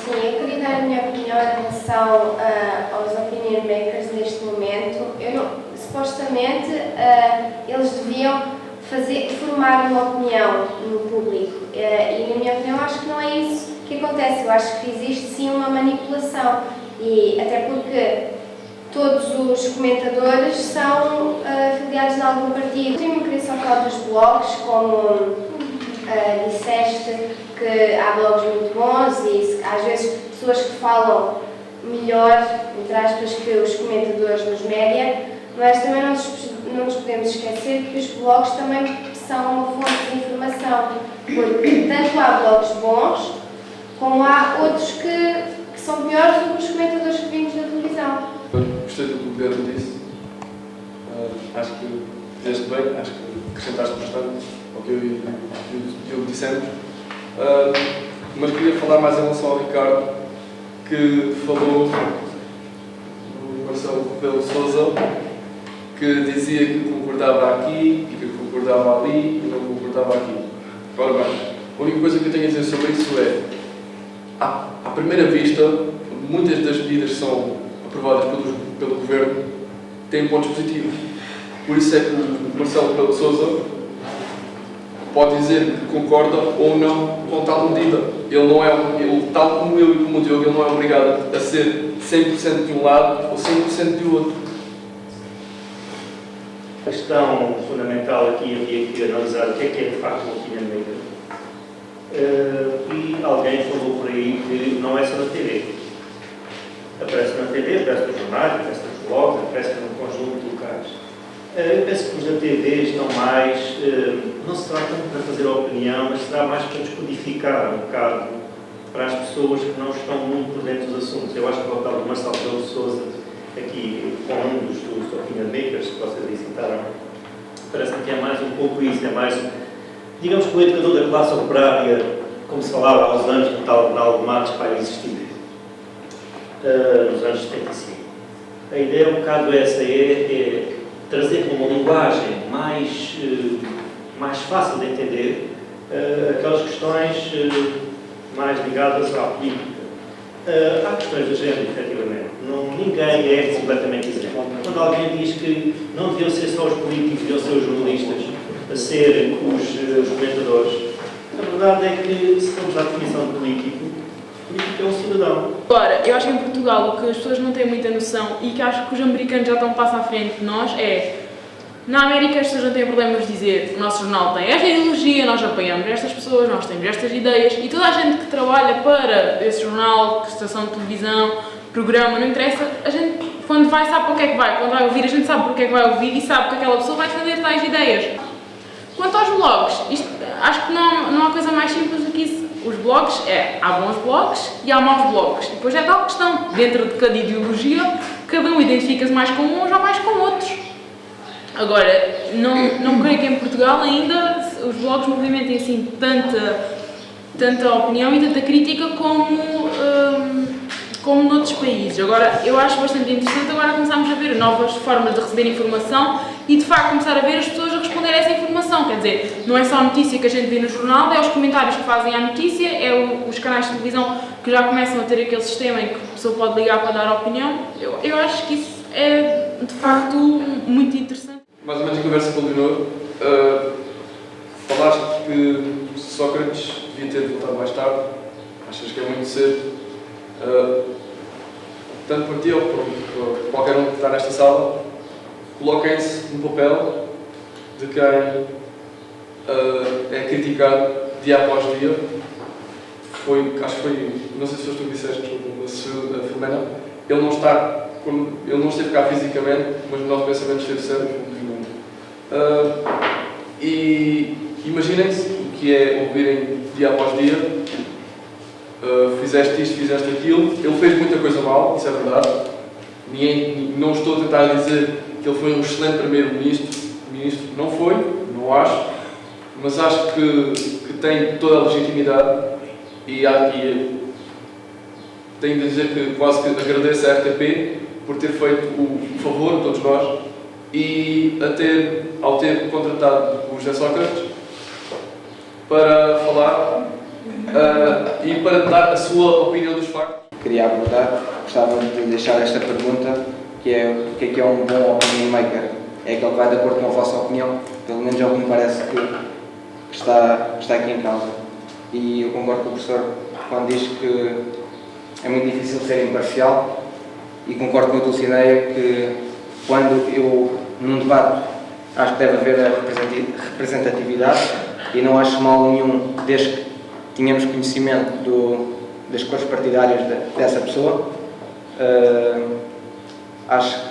Sim, eu queria dar a minha opinião em relação aos opinion makers neste momento. Supostamente, eles deviam formar uma opinião no público e, na minha opinião, acho que não é isso que acontece. Eu acho que existe sim uma manipulação e até porque todos os comentadores são afiliados a algum partido. Eu queria só falar dos blogs, como disseste que há blogs muito bons e às vezes pessoas que falam melhor, entre aspas, que os comentadores nos média, mas também não nos podemos esquecer que os blogs também são uma fonte de informação, porque tanto há blogs bons, como há outros que são piores do que os comentadores que vimos na televisão. Gostei do que o Pedro disse. Acho que fizeste bem, acho que acrescentaste bastante ao que eu dissemos. Mas queria falar mais em relação ao Ricardo, que falou do Marcelo Rebelo de Sousa, que dizia que concordava aqui, e que concordava ali e não concordava aqui. Ora bem, a única coisa que eu tenho a dizer sobre isso é, à primeira vista, muitas das medidas que são aprovadas pelo Governo têm pontos positivos. Por isso é que o Marcelo Rebelo de Sousa pode dizer que concorda ou não com tal medida. Ele, tal como eu e como o Diogo, ele não é obrigado a ser 100% de um lado ou 100% do outro. A questão fundamental aqui havia que analisar o que é de facto uma opinion maker. E alguém falou por aí que não é só na TV. Aparece na TV, aparece nos jornais, aparece nos blogs, aparece num conjunto de locais. Eu penso que os da TV estão mais, não se trata tanto para fazer a opinião, mas será mais para descodificar um bocado para as pessoas que não estão muito por dentro dos assuntos. Eu acho que o papel do Marcelo Rebelo de Sousa, aqui com um dos opinion makers que vocês aí citaram, parece-me que é mais um pouco isso, é mais, digamos que o educador da classe operária, como se falava há uns anos no tal Bernardo Matos, para existir, nos anos 75. A ideia é um bocado essa, é trazer com uma linguagem mais fácil de entender aquelas questões mais ligadas à política. Há questões de género, efetivamente. Ninguém é completamente isento. Quando alguém diz que não deviam ser só os políticos, deviam ser os jornalistas a ser os comentadores, a verdade é que, se formos à definição de político é um cidadão. Agora, eu acho que em Portugal o que as pessoas não têm muita noção e que acho que os americanos já estão um passo à frente de nós é, na América as pessoas não têm problemas de dizer o nosso jornal tem esta ideologia, nós apoiamos estas pessoas, nós temos estas ideias e toda a gente que trabalha para esse jornal, estação de televisão, programa, não interessa, a gente quando vai sabe para o que é que vai, quando vai ouvir a gente sabe porque é que vai ouvir e sabe que aquela pessoa vai defender tais ideias. Quanto aos blogs, acho que não há coisa mais simples do que isso. Os blogs, há bons blogs e há maus blogs. E depois é tal questão, dentro de cada ideologia, cada um identifica-se mais com uns ou mais com outros. Agora, não creio que em Portugal ainda os blogs movimentem assim tanta opinião e tanta crítica como noutros países. Agora, eu acho bastante interessante agora começarmos a ver novas formas de receber informação e de facto começar a ver as pessoas a responder a essa informação. Quer dizer, não é só a notícia que a gente vê no jornal, é os comentários que fazem à notícia, é os canais de televisão que já começam a ter aquele sistema em que a pessoa pode ligar para dar opinião. Eu acho que isso é de facto muito interessante. Mais ou menos a conversa continuou. Falaste que Sócrates devia ter voltado mais tarde. Achas que é muito cedo? Tanto para ti ou para qualquer um que está nesta sala, coloquem-se no papel de quem é criticado dia após dia. Acho que foi, não sei se foste tu que disseste, a Filomena, ele não esteve cá fisicamente, mas o nosso pensamento esteve sempre. E imaginem-se o que é ouvirem dia após dia. Fizeste isto, fizeste aquilo. Ele fez muita coisa mal, isso é verdade. Não estou a tentar dizer que ele foi um excelente primeiro-ministro. Não foi, não acho. Mas acho que tem toda a legitimidade e tenho de dizer que quase que agradeço à RTP por ter feito o favor de todos nós e ao ter contratado o José Sócrates para falar e para dar a sua opinião dos factos. Queria abordar, gostava de deixar esta pergunta, que é o que é um bom opinion maker? É aquele que vai de acordo com a vossa opinião? Pelo menos é o que me parece que está aqui em causa. E eu concordo com o professor quando diz que é muito difícil ser imparcial, e concordo com a Dulcineia que quando eu, num debate, acho que deve haver a representatividade, e não acho mal nenhum, desde que tenhamos conhecimento das cores partidárias dessa pessoa. Acho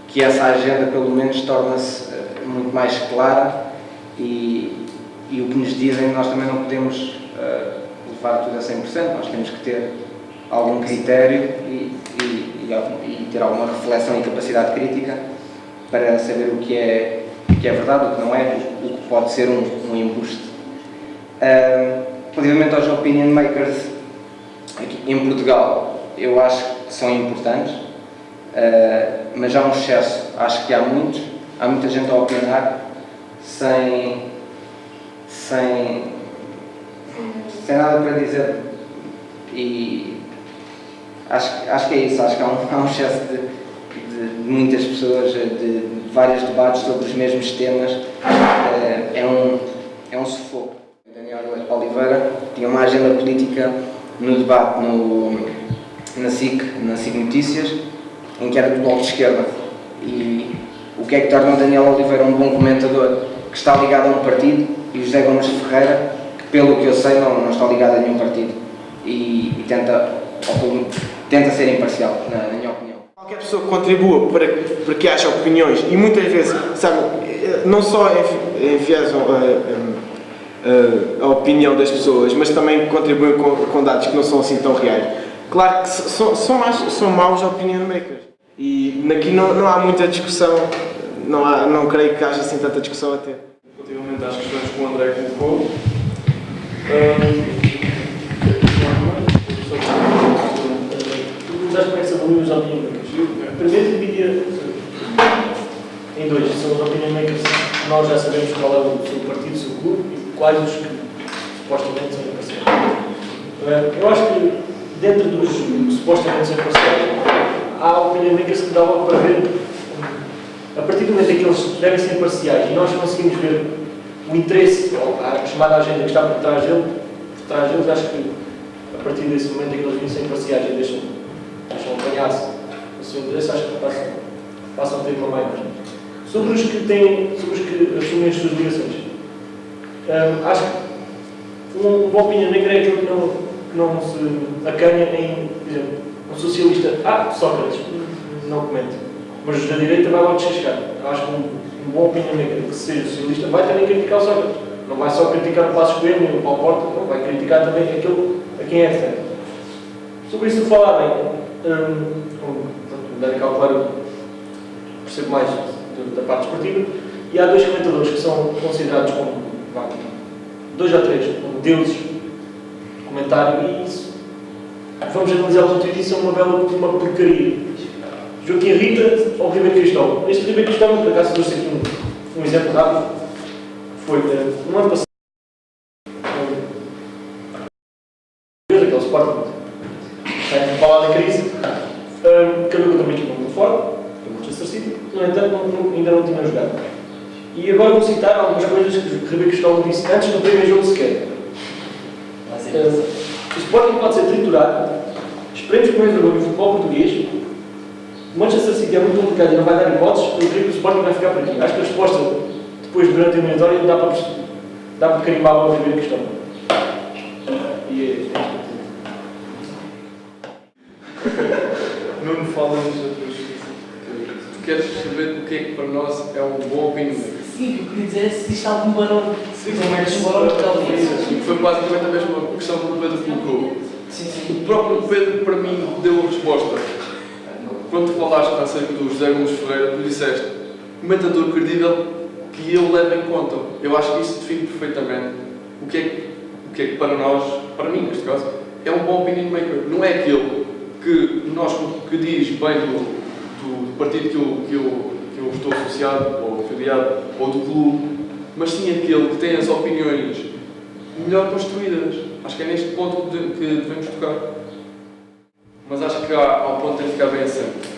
que essa agenda, pelo menos, torna-se muito mais clara, e o que nos dizem, nós também não podemos levar tudo a 100%, nós temos que ter algum critério e ter alguma reflexão e capacidade crítica para saber o que é verdade, o que não é, o que pode ser um embuste. Relativamente aos opinion makers aqui em Portugal, eu acho que são importantes, mas há um excesso. Acho que há muita gente a opinar sem nada para dizer, e acho que é isso. Acho que há um excesso de muitas pessoas, de vários debates sobre os mesmos temas. É um sufoco. Daniel Oliveira tinha uma agenda política no debate na SIC Notícias, em que era do Bloco de Esquerda. E o que é que torna o Daniel Oliveira um bom comentador? Que está ligado a um partido, e o José Gomes Ferreira, que pelo que eu sei não está ligado a nenhum partido, e tenta ser imparcial, na minha opinião. Qualquer pessoa que contribua para que haja opiniões, e muitas vezes, sabe, não só enviesam a opinião das pessoas, mas também contribuem com dados que não são assim tão reais. Claro que são maus opinion makers. E aqui não há muita discussão, não creio que haja assim tanta discussão a ter. Relativamente às questões que o André colocou, Como é que se avaliam os opinion makers? Primeiro dividia em dois. São os opinion makers, nós já sabemos qual é o seu partido, o seu clube, e quais os que supostamente são imparciais. Eu acho que dentro dos que supostamente são imparciais, há opinion makers que dava para ver, a partir do momento em que eles devem ser imparciais, e nós conseguimos ver o interesse, ou a chamada agenda que está por trás deles, acho que a partir desse momento em que eles vêm ser imparciais e deixam apanhar-se o seu interesse, acho que passam a ter uma mais. Sobre os que assumem as suas ligações, acho que um bom opinion maker é aquele que não se acanha em, por exemplo, um socialista, Sócrates, não comento, mas os da direita vai logo descascar. Acho que um bom opinion maker que seja socialista vai também criticar o Sócrates. Não vai só criticar o Passos Coelho nem o Paulo Porta, não, vai criticar também aquilo a quem é afeto. Sobre isso falarem, devem calcular, percebo mais da parte esportiva, e há dois comentadores que são considerados como, 2 ou 3, como deuses do comentário, e isso, vamos analisá-los outro dia, são uma porcaria. Joaquim Rita ou Ribeiro Cristóvão. Este Ribeiro Cristóvão, por acaso, trouxe aqui um exemplo rápido, foi no ano passado, aquele Sporting está embalado em crise, acabou com uma equipa muito forte, o Manchester City, no entanto ainda não tinha jogado. E agora vou citar algumas coisas que Ribeiro Cristóvão disse antes do primeiro jogo sequer. O Sporting pode ser triturado, esperemos que não entre no futebol português. O Manchester City é muito complicado e não vai dar hipóteses, eu creio que o Sporting vai ficar por aqui. Acho que a resposta, depois, durante a eliminatória, dá para carimbar o Ribeiro Cristóvão. E Nuno, fala-nos da tua justiça. Tu queres saber o que é que para nós é um bom opinion maker? Sim, o que eu queria dizer é se existe algum barão. Como é que se barão Foi basicamente a mesma questão que o Pedro colocou. Sim. O próprio Pedro, para mim, deu a resposta. Quando falaste acerca do José Gomes Ferreira, tu disseste comentador credível que eu levo em conta. Eu acho que isso define perfeitamente o que é que para nós, para mim neste caso, é um bom opinion maker. Não é aquele que diz bem do partido que eu estou associado, ou afiliado, ou do clube, mas sim aquele que tem as opiniões melhor construídas. Acho que é neste ponto que devemos tocar. Mas acho que há um ponto que tem de ficar bem assente.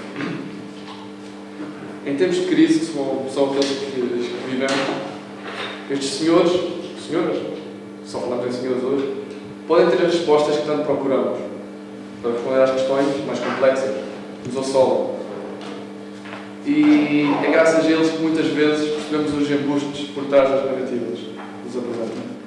Em tempos de crise, que são aqueles que vivemos, estes senhoras, só falamos em senhores hoje, podem ter as respostas que tanto procuramos para responder às questões mais complexas que nos assolam. E é graças a eles que muitas vezes percebemos os embustes por trás das narrativas que nos apresentam.